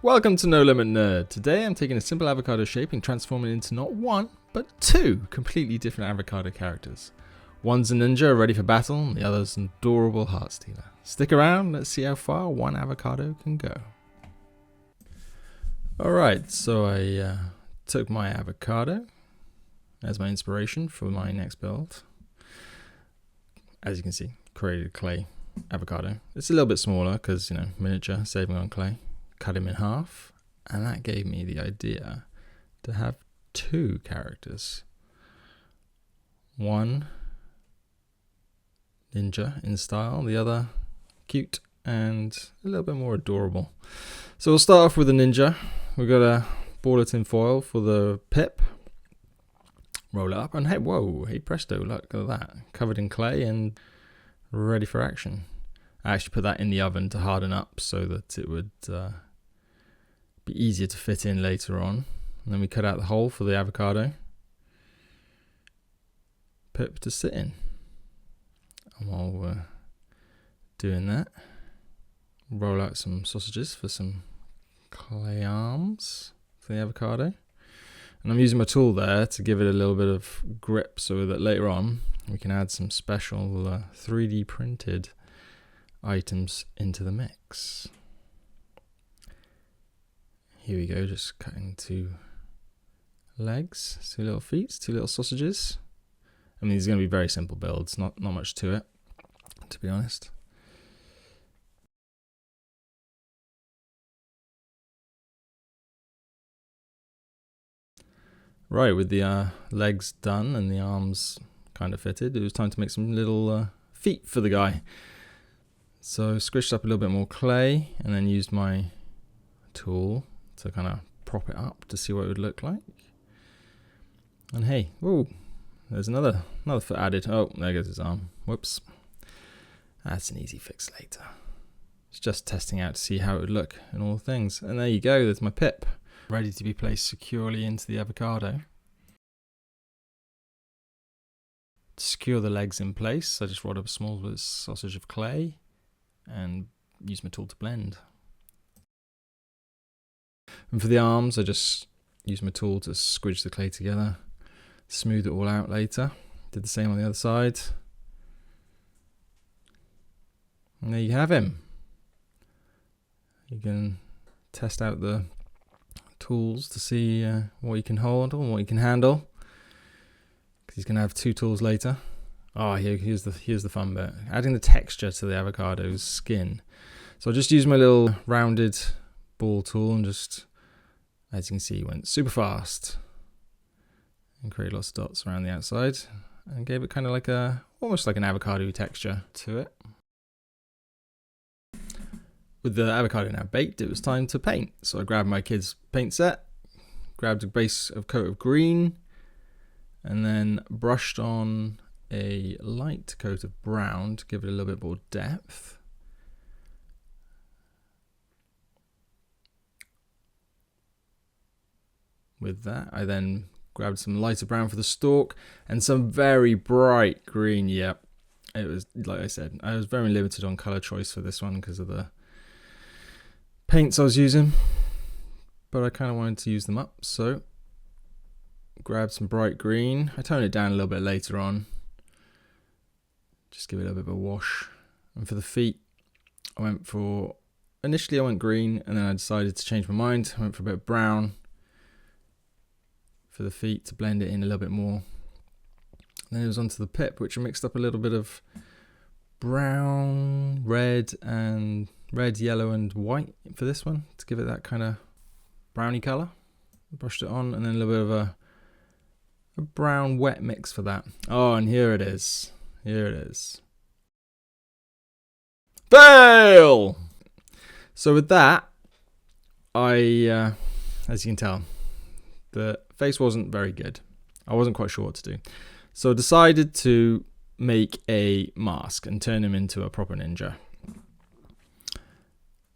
Welcome to NoLimitNerd. Today I'm taking a simple avocado shape and transforming it into not one, but two completely different avocado characters. One's a ninja ready for battle, and the other's an adorable heart stealer. Stick around, let's see how far one avocado can go. Alright, so I took my avocado as my inspiration for my next build. As you can see, created clay avocado. It's a little bit smaller because, miniature, saving on clay. Cut him in half, and that gave me the idea to have two characters. One ninja in style, the other cute and a little bit more adorable. So we'll start off with the ninja. We've got a ball of tin foil for the pip. Roll it up, and hey presto, look at that. Covered in clay and ready for action. I actually put that in the oven to harden up so that it would be easier to fit in later on. And then we cut out the hole for the avocado pip to sit in. And while we're doing that, roll out some sausages for some clay arms for the avocado. And I'm using my tool there to give it a little bit of grip so that later on we can add some special 3D printed items into the mix. Here we go, just cutting two legs, two little feet, two little sausages. I mean, these are going to be very simple builds, not much to it, to be honest. Right, with the legs done and the arms kind of fitted, it was time to make some little feet for the guy. So squished up a little bit more clay and then used my tool to kind of prop it up to see what it would look like. And hey, whoa, there's another foot added. Oh, there goes his arm. Whoops. That's an easy fix later. It's just testing out to see how it would look in all things. And there you go, there's my pip, ready to be placed securely into the avocado. To secure the legs in place, I just rolled up a small bit of sausage of clay and used my tool to blend. And for the arms, I just used my tool to squidge the clay together, smooth it all out later. Did the same on the other side. And there you have him. You can test out the tools to see what you can hold and what you can handle. Because he's going to have two tools later. Oh, here's the fun bit. Adding the texture to the avocado's skin. So I'll just use my little rounded ball tool and just, as you can see, went super fast and created lots of dots around the outside and gave it kind of like almost like an avocado texture to it. With the avocado now baked, it was time to paint. So I grabbed my kid's paint set, grabbed a base of coat of green, and then brushed on a light coat of brown to give it a little bit more depth. With that, I then grabbed some lighter brown for the stalk and some very bright green. Yep, it was, like I said, I was very limited on color choice for this one because of the paints I was using, but I kind of wanted to use them up, so grabbed some bright green. I toned it down a little bit later on, just give it a little bit of a wash. And for the feet, initially I went green, and then I decided to change my mind. I went for a bit of brown for the feet to blend it in a little bit more. Then it was onto the pip, which I mixed up a little bit of brown, red, yellow, and white for this one to give it that kind of browny color. Brushed it on, and then a little bit of a brown wet mix for that. Oh, and here it is. Fail! So with that, I, as you can tell, the face wasn't very good. I wasn't quite sure what to do. So I decided to make a mask and turn him into a proper ninja.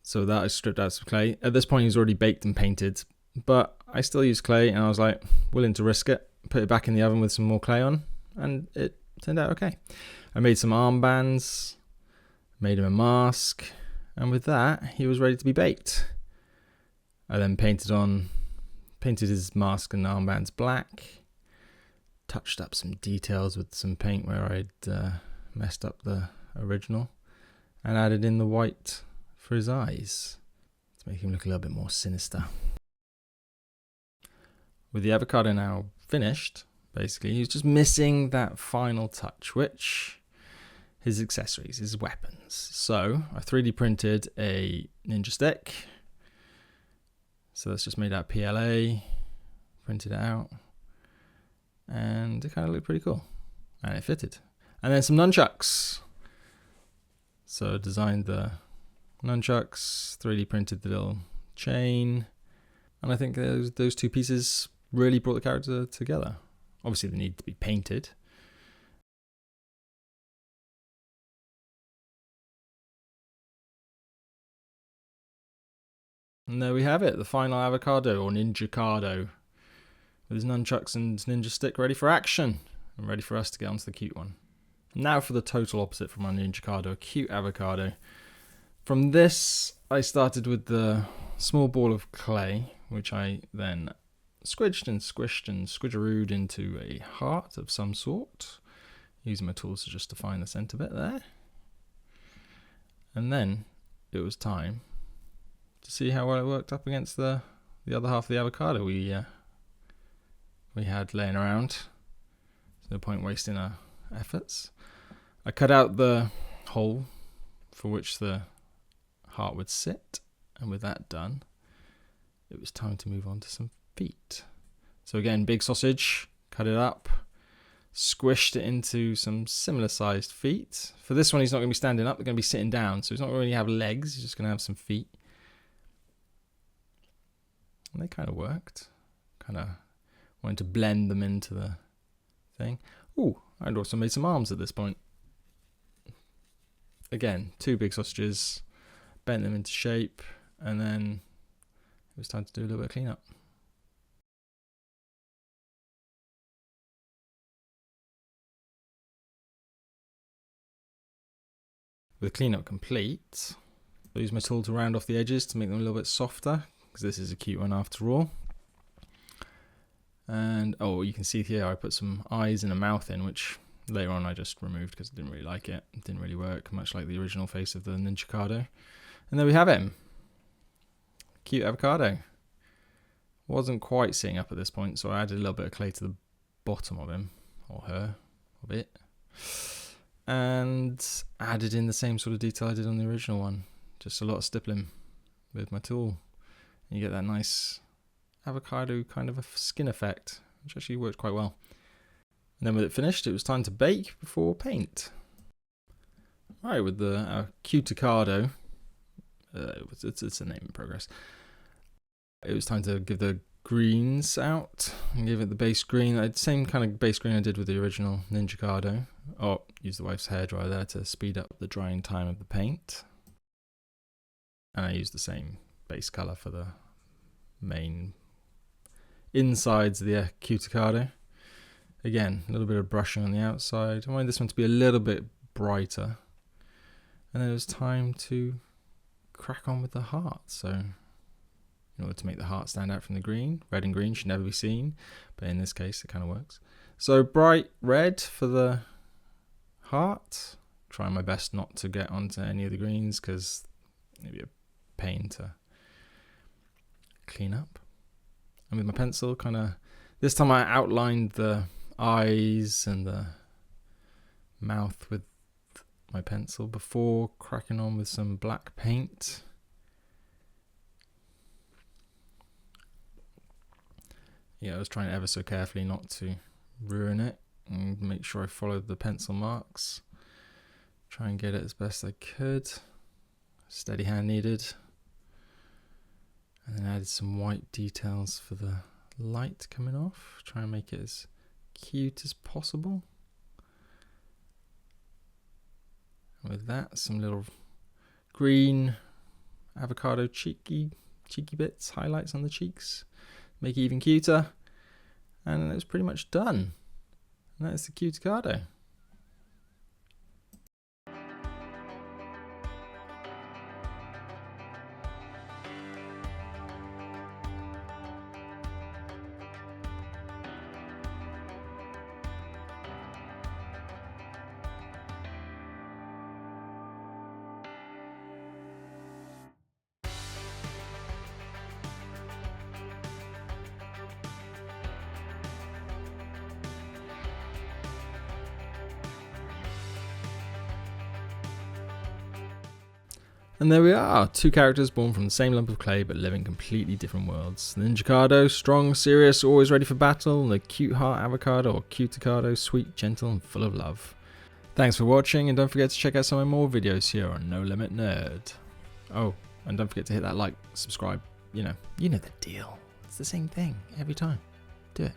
So that I stripped out some clay. At this point he was already baked and painted, but I still used clay and I was like willing to risk it. Put it back in the oven with some more clay on, and it turned out okay. I made some armbands, made him a mask, and with that he was ready to be baked. I then painted his mask and armbands black, touched up some details with some paint where I'd messed up the original, and added in the white for his eyes to make him look a little bit more sinister. With the avocado now finished, basically, he's just missing that final touch, which his accessories, his weapons. So I 3D printed a ninja stick. So that's just made out of PLA, printed it out, and it kind of looked pretty cool, and it fitted. And then some nunchucks. So I designed the nunchucks, 3D printed the little chain, and I think those two pieces really brought the character together. Obviously they need to be painted. And there we have it, the final avocado, or Ninjacado, with his nunchucks and ninja stick ready for action, and ready for us to get onto the cute one. Now for the total opposite from our Ninjacado, a cute avocado. From this, I started with the small ball of clay, which I then squidged and squished and squidgerooed into a heart of some sort, using my tools to just define the centre bit there. And then it was time to see how well it worked up against the other half of the avocado we had laying around. There's no point wasting our efforts. I cut out the hole for which the heart would sit, and with that done, it was time to move on to some feet. So again, big sausage, cut it up, squished it into some similar sized feet. For this one, he's not going to be standing up, they're going to be sitting down, so he's not going to have legs, he's just going to have some feet. And they kind of worked. Kind of wanted to blend them into the thing. Ooh, I'd also made some arms at this point. Again, two big sausages, bent them into shape, and then it was time to do a little bit of cleanup. With cleanup complete, I use my tool to round off the edges to make them a little bit softer, because this is a cute one after all. And oh, you can see here I put some eyes and a mouth in, which later on I just removed because I didn't really like it. It didn't really work, much like the original face of the Ninjacado. And there we have him. Cute avocado. Wasn't quite sitting up at this point, so I added a little bit of clay to the bottom of him, or her, of it, and added in the same sort of detail I did on the original one. Just a lot of stippling with my tool. And you get that nice avocado kind of a skin effect, which actually worked quite well. And then with it finished, it was time to bake before paint. Alright, with the Cutecado, it's a name in progress. It was time to give the greens out and give it the base green. The same kind of base green I did with the original Ninjacado. Oh, use the wife's hairdryer there to speed up the drying time of the paint. And I used the same base colour for the main insides of the Cutecado. Again, a little bit of brushing on the outside. I wanted this one to be a little bit brighter. And then it was time to crack on with the heart. So in order to make the heart stand out from the green, red and green should never be seen, but in this case it kind of works. So bright red for the heart. Trying my best not to get onto any of the greens because it'd be a pain to clean up. And with my pencil, kind of, this time I outlined the eyes and the mouth with my pencil before cracking on with some black paint. Yeah, I was trying ever so carefully not to ruin it and make sure I followed the pencil marks. Try and get it as best I could. Steady hand needed. And then added some white details for the light coming off. Try and make it as cute as possible. And with that, some little green avocado cheeky bits, highlights on the cheeks. Make it even cuter. And it was pretty much done. And that's the Cutecado. And there we are, 2 characters born from the same lump of clay but living completely different worlds. The Ninjacado, strong, serious, always ready for battle, and the cute heart Avocado or Cutecado, sweet, gentle and full of love. Thanks for watching, and don't forget to check out some of my more videos here on NoLimitNerd. Oh, and don't forget to hit that like, subscribe, you know the deal. It's the same thing every time. Do it.